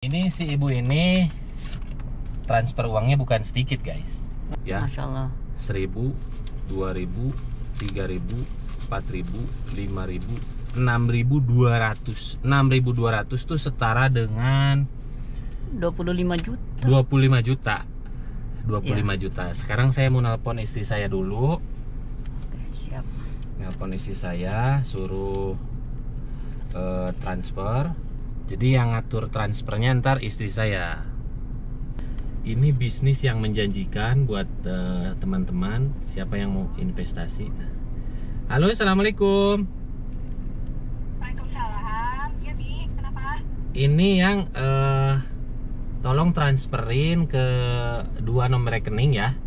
Ini si ibu ini transfer uangnya bukan sedikit guys. Ya. Masya Allah. 1.000, 2.000, 3.000, 4.000, 5.000, 6.200. 6.200 tuh setara dengan 25 juta. 25 juta. 25 Ya. juta. Sekarang saya mau nelpon istri saya dulu. Oke, siap. Nelpon istri saya, suruh transfer. Jadi yang ngatur transfernya ntar istri saya. Ini bisnis yang menjanjikan buat teman-teman siapa yang mau investasi. Halo, assalamualaikum. Waalaikumsalam. Iya Bi, kenapa? Ini yang tolong transferin ke 2 nomor rekening ya.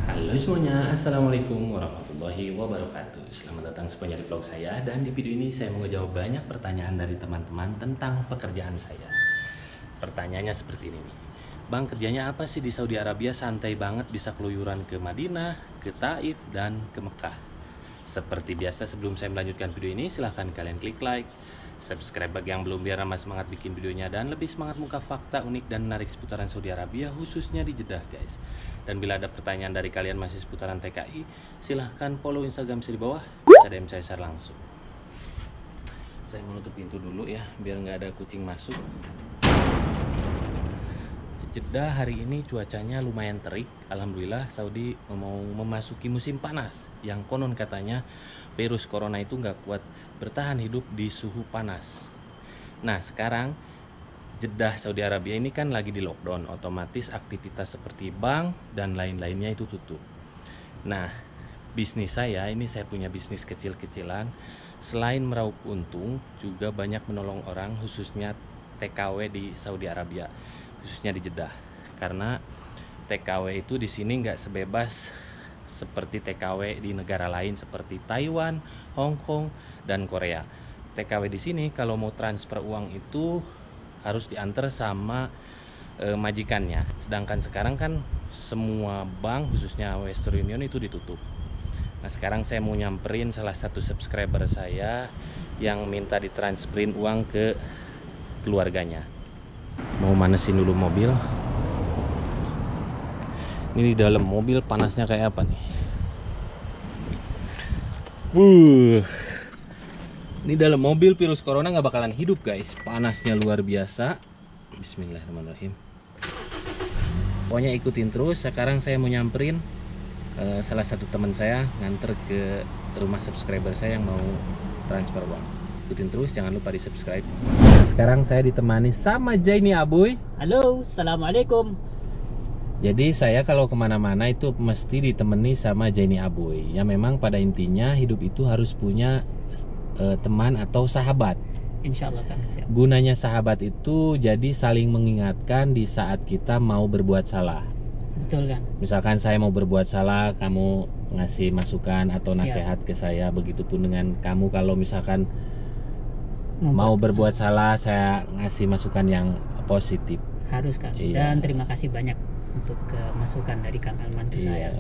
Halo semuanya, assalamualaikum warahmatullahi wabarakatuh. Selamat datang semuanya di vlog saya. Dan di video ini saya mau ngejawab banyak pertanyaan dari teman-teman tentang pekerjaan saya. Pertanyaannya seperti ini nih, Bang, kerjanya apa sih di Saudi Arabia? Santai banget, bisa keluyuran ke Madinah, ke Taif, dan ke Mekah. Seperti biasa, sebelum saya melanjutkan video ini, silahkan kalian klik like, subscribe bagi yang belum, biar nambah semangat bikin videonya dan lebih semangat muka fakta unik dan menarik seputaran Saudi Arabia, khususnya di Jeddah guys. Dan bila ada pertanyaan dari kalian masih seputaran TKI, silahkan follow Instagram saya di bawah, bisa DM saya share langsung. Saya mau nutup pintu dulu ya, biar nggak ada kucing masuk. Jeddah hari ini cuacanya lumayan terik. Alhamdulillah, Saudi mau memasuki musim panas, yang konon katanya virus corona itu nggak kuat bertahan hidup di suhu panas. Nah sekarang Jeddah Saudi Arabia ini kan lagi di lockdown, otomatis aktivitas seperti bank dan lain-lainnya itu tutup. Nah bisnis saya ini, saya punya bisnis kecil-kecilan. Selain meraup untung, juga banyak menolong orang, khususnya TKW di Saudi Arabia, khususnya di Jeddah. Karena TKW itu di sini nggak sebebas seperti TKW di negara lain seperti Taiwan, Hong Kong, dan Korea. TKW di sini kalau mau transfer uang itu harus diantar sama majikannya. Sedangkan sekarang kan semua bank, khususnya Western Union, itu ditutup. Nah sekarang saya mau nyamperin salah satu subscriber saya yang minta ditransferin uang ke keluarganya. Mau manesin dulu mobil. Ini di dalam mobil panasnya kayak apa nih? Ini dalam mobil virus corona nggak bakalan hidup guys. Panasnya luar biasa. Bismillahirrahmanirrahim. Pokoknya ikutin terus. Sekarang saya mau nyamperin salah satu teman saya, nganter ke rumah subscriber saya yang mau transfer uang. Ikutin terus, jangan lupa di subscribe. Nah, sekarang saya ditemani sama Jaini Aboy. Halo, assalamualaikum. Jadi saya kalau kemana-mana itu mesti ditemani sama Jaini Aboy. Ya memang pada intinya hidup itu harus punya teman atau sahabat. Insya Allah kan siap. Gunanya sahabat itu jadi saling mengingatkan di saat kita mau berbuat salah. Betul kan? Misalkan saya mau berbuat salah, kamu ngasih masukan atau Siap. nasihat ke saya. Begitupun dengan kamu kalau misalkan mau berbuat salah, saya ngasih masukan yang positif. Harus kan. Iya. Dan terima kasih banyak untuk masukan dari Kang Alman ke saya.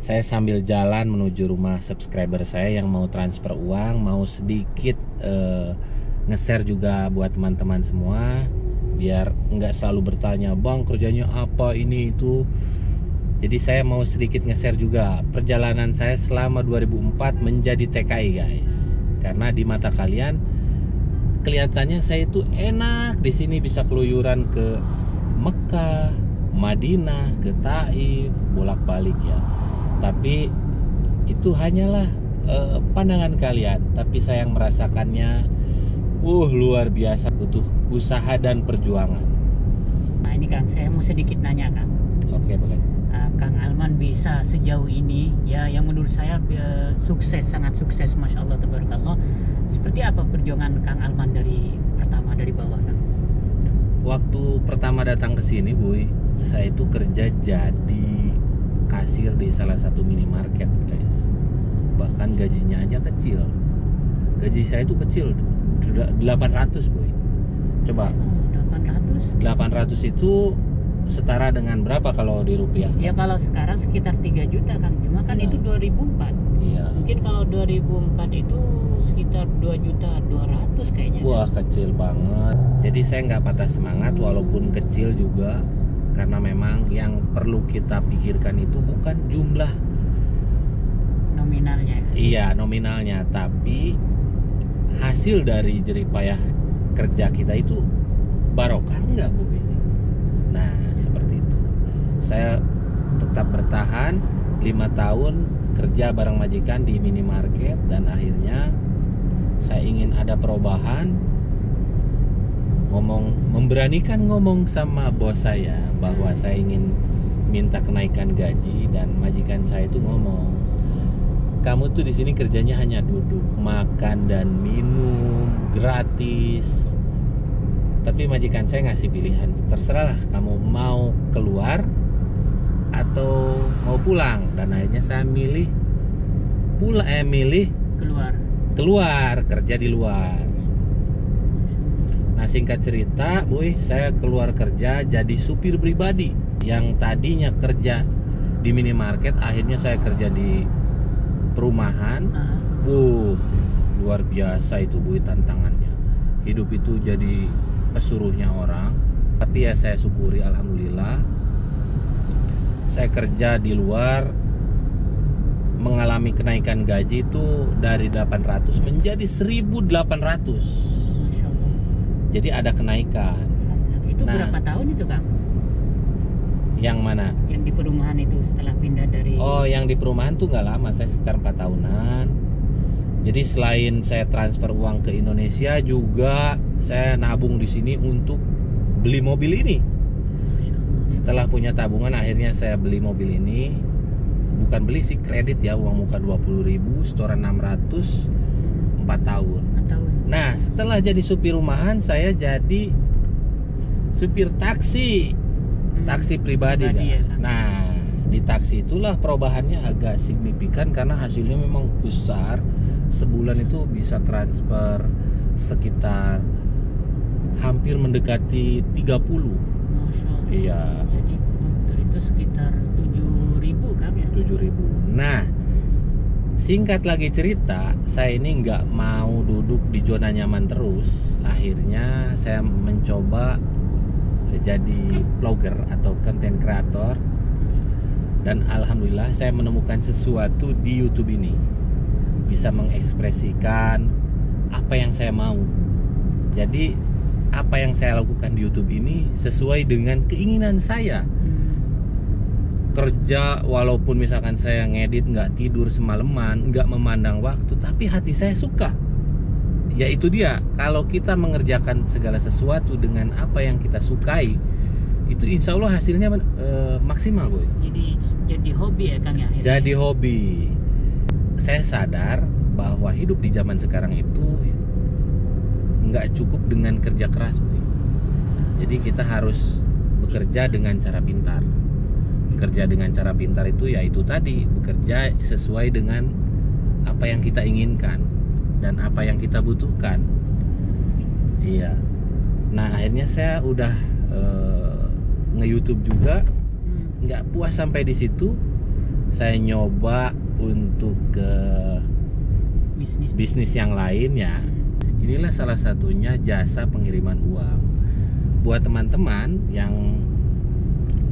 Saya sambil jalan menuju rumah subscriber saya yang mau transfer uang, mau sedikit nge-share juga buat teman-teman semua, biar nggak selalu bertanya, Bang kerjanya apa ini itu. Jadi saya mau sedikit nge-share juga perjalanan saya selama 2004 menjadi TKI guys. Karena di mata kalian kelihatannya saya itu enak di sini, bisa keluyuran ke Mekah, Madinah, ke Taif, bolak-balik ya. Tapi itu hanyalah pandangan kalian. Tapi saya yang merasakannya luar biasa, butuh usaha dan perjuangan. Nah ini Kang, saya mau sedikit nanya Kang. Oke, boleh. Kang Alman bisa sejauh ini ya, yang menurut saya sukses, sangat sukses, Masya Allah, tabarakallah. Seperti apa perjuangan Kang Alman dari pertama, dari bawah Kang? Waktu pertama datang ke sini, Boy, saya itu kerja jadi kasir di salah satu minimarket, guys. Bahkan gajinya aja kecil. Gaji saya itu kecil, 800, Boy. Coba. 800 itu setara dengan berapa kalau di rupiah? Ya kalau sekarang sekitar 3 juta Kang. Cuma kan Ya. itu 2004. Iya. Mungkin kalau 2004 itu sekitar 2.200.000 kayaknya. Wah, kecil banget. Jadi saya nggak patah semangat walaupun kecil juga, karena memang yang perlu kita pikirkan itu bukan jumlah Nominalnya. iya nominalnya, tapi hasil dari jeripayah kerja kita itu barokah nggak, Bu? Nah, seperti itu. Saya tetap bertahan 5 tahun kerja bareng majikan di minimarket, dan akhirnya saya ingin ada perubahan, memberanikan ngomong sama bos saya bahwa saya ingin minta kenaikan gaji, dan majikan saya itu ngomong, kamu tuh di sini kerjanya hanya duduk, makan dan minum gratis. Tapi majikan saya ngasih pilihan, terserahlah kamu mau keluar atau mau pulang, dan akhirnya saya milih keluar kerja di luar. Nah, singkat cerita, boy, saya keluar kerja jadi supir pribadi. Yang tadinya kerja di minimarket, akhirnya saya kerja di perumahan. Luar biasa itu, boy, tantangannya. Hidup itu jadi pesuruhnya orang. Tapi ya saya syukuri, alhamdulillah. Saya kerja di luar mengalami kenaikan gaji itu dari 800 menjadi 1.800. Masya Allah. Jadi ada kenaikan. Itu Nah. berapa tahun itu, Kang? Yang mana? Yang di perumahan itu setelah pindah dari. Oh, yang di perumahan tuh nggak lama, saya sekitar 4 tahunan. Jadi selain saya transfer uang ke Indonesia, juga saya nabung di sini untuk beli mobil ini. Masya Allah. Setelah punya tabungan, akhirnya saya beli mobil ini. Bukan beli sih, kredit ya, uang muka 20.000, setoran 600, 4 tahun. 4 tahun. Nah, setelah jadi supir rumahan, saya jadi supir taksi pribadi kan? Ya, Kang. Nah, di taksi itulah perubahannya agak signifikan karena hasilnya memang besar. Sebulan itu bisa transfer sekitar hampir mendekati 30. Masya Allah. Iya. Jadi waktu itu sekitar 7.000 kan ya? 7.000. Nah, singkat lagi cerita, saya ini nggak mau duduk di zona nyaman terus. Akhirnya saya mencoba jadi vlogger atau content creator, dan alhamdulillah saya menemukan sesuatu di YouTube ini, bisa mengekspresikan apa yang saya mau. Jadi apa yang saya lakukan di YouTube ini sesuai dengan keinginan saya. Kerja walaupun misalkan saya ngedit nggak tidur semalaman, nggak memandang waktu, tapi hati saya suka. Ya itu dia, kalau kita mengerjakan segala sesuatu dengan apa yang kita sukai, itu insya Allah hasilnya maksimal, boy. Jadi hobi ya, Kang ya? Akhirnya? Jadi hobi. Saya sadar bahwa hidup di zaman sekarang itu nggak cukup dengan kerja keras, boy. Jadi kita harus bekerja dengan cara pintar. Bekerja dengan cara pintar itu ya itu tadi, bekerja sesuai dengan apa yang kita inginkan dan apa yang kita butuhkan. Iya. Nah, akhirnya saya udah nge-YouTube juga. Nggak puas sampai di situ, saya nyoba untuk ke bisnis yang lain ya. Inilah salah satunya jasa pengiriman uang. Buat teman-teman yang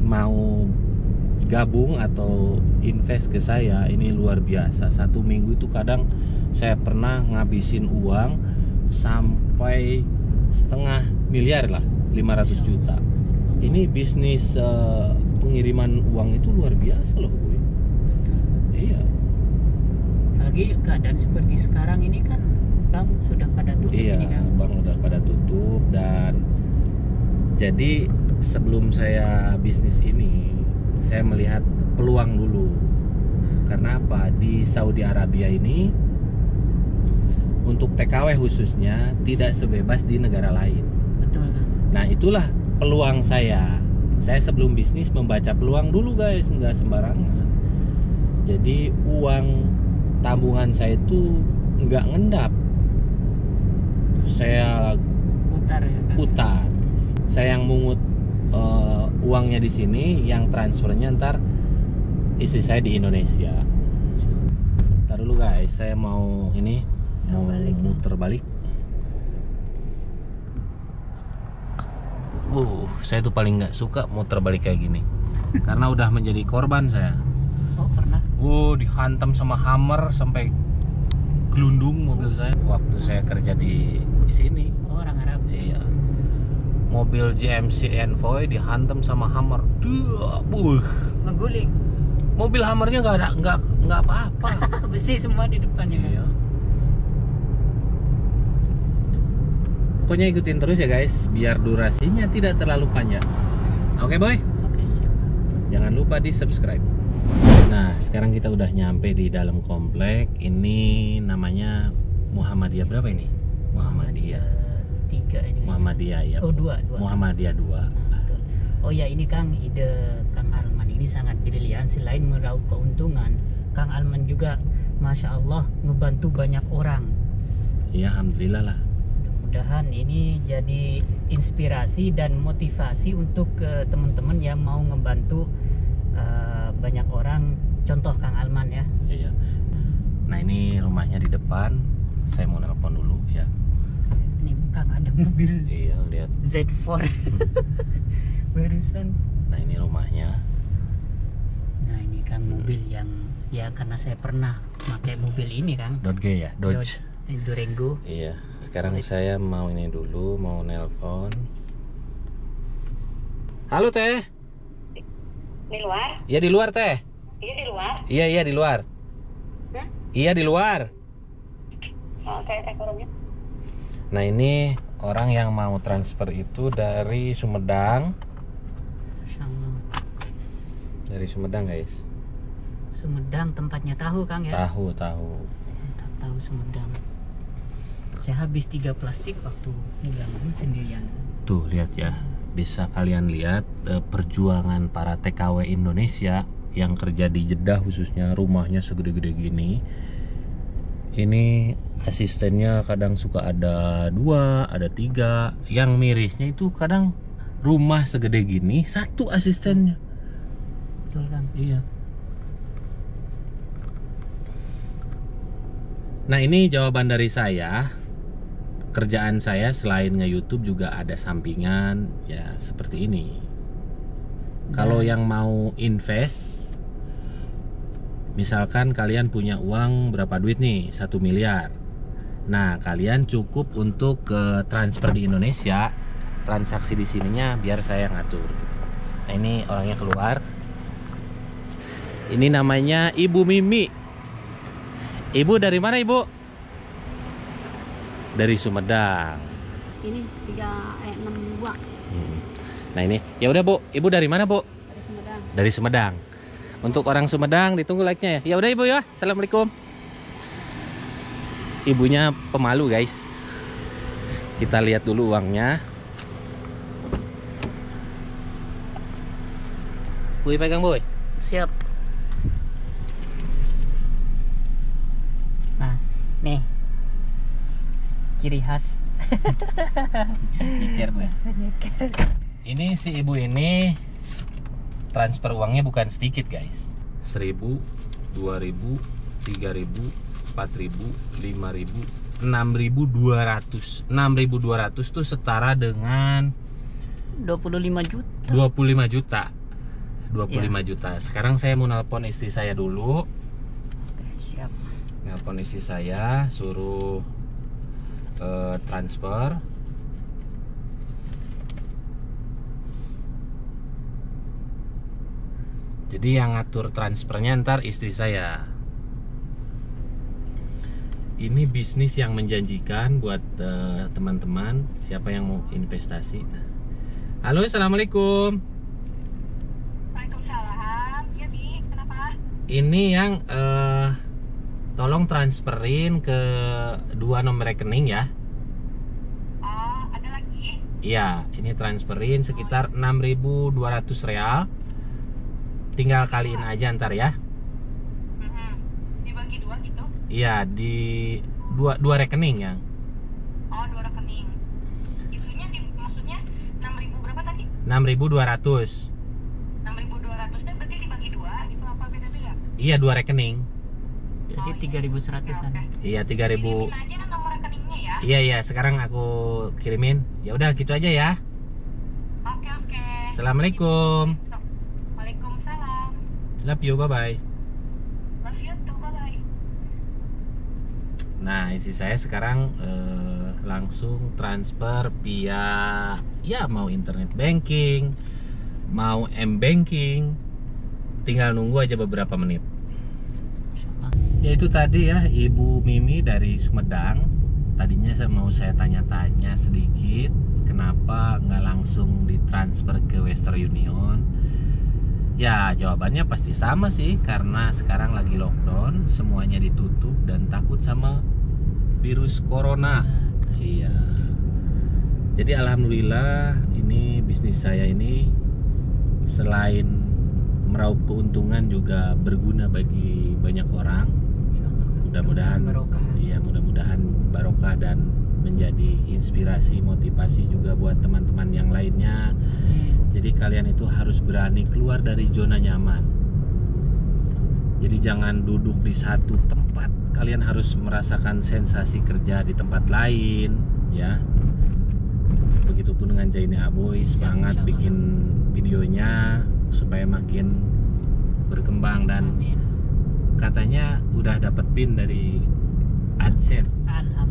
mau gabung atau invest ke saya, ini luar biasa. 1 minggu itu kadang saya pernah ngabisin uang sampai setengah miliar lah, 500 juta. Ini bisnis pengiriman uang itu luar biasa loh, Bu. Iya. Apalagi keadaan seperti sekarang ini kan bank sudah pada tutup. Iya, ini kan. bank udah pada tutup. Dan jadi sebelum saya bisnis ini, saya melihat peluang dulu. Karena apa? Di Saudi Arabia ini untuk TKW khususnya tidak sebebas di negara lain. Betul kan? Nah, itulah peluang saya. Saya sebelum bisnis membaca peluang dulu, guys, nggak sembarangan. Jadi uang tabungan saya itu nggak ngendap. Saya Putar ya kan? putar. Saya yang mungut uangnya di sini, yang transfernya ntar istri saya di Indonesia. dulu guys, saya mau ini mau Terbalik. muter balik. Saya tuh paling nggak suka muter balik kayak gini karena udah menjadi korban saya. Oh pernah. Dihantam sama hammer sampai gelundung mobil saya waktu saya kerja di sini. Oh, orang Arab. Iya. Mobil GMC Envoy dihantam sama hammer. Ngeguling. Mobil hammernya nggak apa-apa. Besi semua di depannya. Iya. Pokoknya ikutin terus ya guys, biar durasinya tidak terlalu panjang. Oke boy? Oke, siap. Jangan lupa di subscribe. Nah, sekarang kita udah nyampe di dalam komplek. Ini namanya Muhammadiyah berapa ini? Muhammadiyah 3 ini. Muhammadiyah ya. Oh, 2. Muhammadiyah 2. Betul. Oh ya, ini Kang, ide Kang Alman ini sangat brilian. Selain meraup keuntungan, Kang Alman juga Masya Allah ngebantu banyak orang. Iya, alhamdulillah lah. Mudah-mudahan ini jadi inspirasi dan motivasi untuk teman-teman yang mau ngebantu banyak orang. Contoh Kang Alman ya. Iya. Nah, ini rumahnya di depan. Saya mau nelpon dulu ya. Ini Kang ada mobil Iya, lihat. Z4 barusan. Nah, ini rumahnya. Nah ini Kang mobil yang ya karena saya pernah pakai mobil ini Kang. Dodge ya, Dodge. Durango. Iya. Sekarang saya mau ini dulu, mau nelpon. Halo Teh. Di luar? Iya di luar Teh. Iya di luar. Iya di luar. Hah? Iya di luar. Oh, teh kurungnya. Nah ini orang yang mau transfer itu dari Sumedang. Sama Dari Sumedang guys. Sumedang tempatnya tahu Kang ya. Tahu. Mantap, tahu Sumedang. Saya habis 3 plastik waktu pulang sendirian. Tuh lihat ya. Bisa kalian lihat perjuangan para TKW Indonesia yang kerja di Jeddah, khususnya rumahnya segede-gede gini. Ini asistennya kadang suka ada 2, ada 3. Yang mirisnya itu kadang rumah segede gini 1 asistennya. Betul Kang. Iya. Nah ini jawaban dari saya. Kerjaan saya selain nge-YouTube juga ada sampingan ya seperti ini. Kalau yang mau invest, misalkan kalian punya uang berapa duit nih, 1 miliar. Nah kalian cukup untuk transfer di Indonesia, transaksi di sininya biar saya ngatur. Nah ini orangnya keluar. Ini namanya Ibu Mimi. Ibu dari mana Ibu? Dari Sumedang. Ini 362 Nah ini, ya udah Bu, Ibu dari mana Bu? dari Sumedang. Dari Sumedang. Untuk orang Sumedang ditunggu like-nya ya. Ya udah Ibu ya. Assalamualaikum. Ibunya pemalu guys. Kita lihat dulu uangnya. Boy pegang Boy. Siap. Nah, nih ciri khas. Nyeker Bu. Ini si ibu ini transfer uangnya bukan sedikit guys. 1.000, 2.000, 3.000, 4.000, 5.000, 6.200. 6.200 tuh setara dengan 25 juta. 25 juta. 25 Ya. juta. Sekarang saya mau nelpon istri saya dulu. Oke, siap. Nelpon istri saya, suruh transfer. Jadi yang ngatur transfernya ntar istri saya. Ini bisnis yang menjanjikan buat teman-teman siapa yang mau investasi. Halo, assalamualaikum. Waalaikumsalam. Iya Bi, kenapa? Ini yang tolong transferin ke 2 nomor rekening ya. Oh, ada lagi? Iya, ini transferin sekitar 6.200 real. Tinggal kaliin aja ntar ya. Dibagi 2 gitu? Iya, di dua rekening ya. Oh, 2 rekening. Itunya maksudnya 6.000 berapa tadi? 6.200. 6.200 nya berarti dibagi 2 gitu apa beda-beda? Iya, 2 rekening. Jadi 3.100-an. Iya, 3.000. Kirimin aja nomor rekeningnya ya. Iya iya, sekarang aku kirimin. Ya udah gitu aja ya. Oke. Assalamualaikum. Waalaikumsalam. Love you, bye bye. Love you too, bye. Nah, isi saya sekarang langsung transfer via ya mau internet banking, mau m-banking. Tinggal nunggu aja beberapa menit. Ya itu tadi ya Ibu Mimi dari Sumedang. Tadinya saya tanya-tanya sedikit kenapa nggak langsung ditransfer ke Western Union. Ya jawabannya pasti sama sih, karena sekarang lagi lockdown, semuanya ditutup dan takut sama virus corona. Iya. Jadi alhamdulillah ini bisnis saya ini selain meraup keuntungan juga berguna bagi banyak orang. Mudah-mudahan barokah. iya, mudah-mudahan barokah dan menjadi inspirasi, motivasi juga buat teman-teman yang lainnya. Jadi kalian itu harus berani keluar dari zona nyaman. Jadi jangan duduk di satu tempat. Kalian harus merasakan sensasi kerja di tempat lain, ya. Begitupun dengan Jaini Aboy, semangat bikin videonya supaya makin berkembang dan katanya udah dapat pin dari AdSense.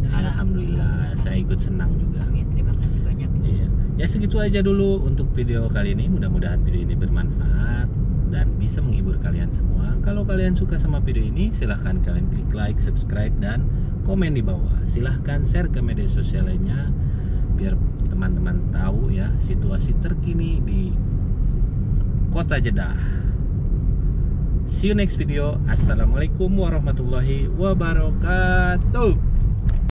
Alhamdulillah, saya ikut senang juga. Amin, terima kasih banyak. Iya. Ya segitu aja dulu untuk video kali ini. Mudah-mudahan video ini bermanfaat dan bisa menghibur kalian semua. Kalau kalian suka sama video ini, silahkan kalian klik like, subscribe, dan komen di bawah. Silahkan share ke media sosial lainnya biar teman-teman tahu ya situasi terkini di Kota Jeddah. See you next video. Assalamualaikum warahmatullahi wabarakatuh.